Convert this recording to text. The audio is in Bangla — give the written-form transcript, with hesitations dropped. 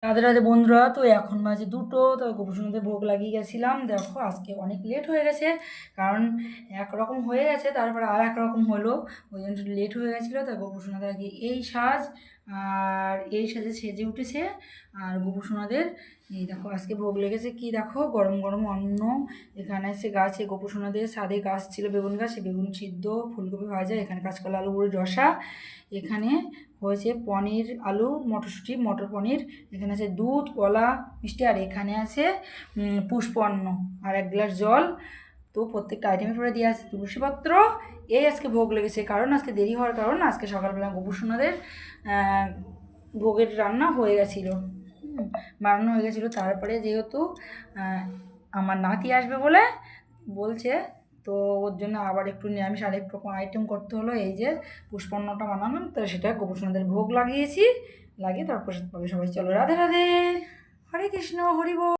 রাধে রাধে বন্ধুরা, তো এখন বাজে 2টো। তো গোপুসোনাতে ভোগ লাগিয়ে গেছিলাম। দেখো আজকে অনেক লেট হয়ে গেছে, কারণ একরকম হয়ে গেছে তারপরে আর এক রকম হলো, ওই জন্য একটু লেট হয়ে গেছিলো। তাই গোপুসোনাদের আগে এই সাজ আর এই সাজে সেজে উঠেছে। আর গোপুসোনাদের এই দেখো আজকে ভোগ লেগেছে কি, দেখো গরম গরম অন্ন। এখানে এসে গাছে গোপুসোনাদের ছাদে গাছ ছিল বেগুন গাছ, সে বেগুন সিদ্ধ, ফুলকপি ভাজা, এখানে কাঁচকলা আলু বড়ি রসা, এখানে হয়েছে পনির আলু মটরশুঁটি মটর পনির, এখানে আছে দুধ কলা মিষ্টি, আর এখানে আছে পুষ্পান্ন আর 1 গ্লাস জল। তো প্রত্যেকটা আইটেমের পরে দিয়ে আছে তুলসীপত্র। এই আজকে ভোগ লেগেছে, কারণ আজকে দেরি হওয়ার কারণ আজকে সকালবেলা গোপুসোনাদের ভোগের রান্না হয়ে গেছিলো, বানানো হয়ে গেছিলো। তারপরে যেহেতু আমার নাতি আসবে বলে বলছে, তো ওর জন্য আবার একটু নিরামিষ আরেক রকম আইটেম করতে হলো। এই যে পুষ্পান্নটা বানালাম, তো সেটা গোপুসোনাদের ভোগ লাগিয়েছি, লাগিয়ে তারপর পাবে সবাই। চলো রাধে রাধে, হরে কৃষ্ণ, হরি বল।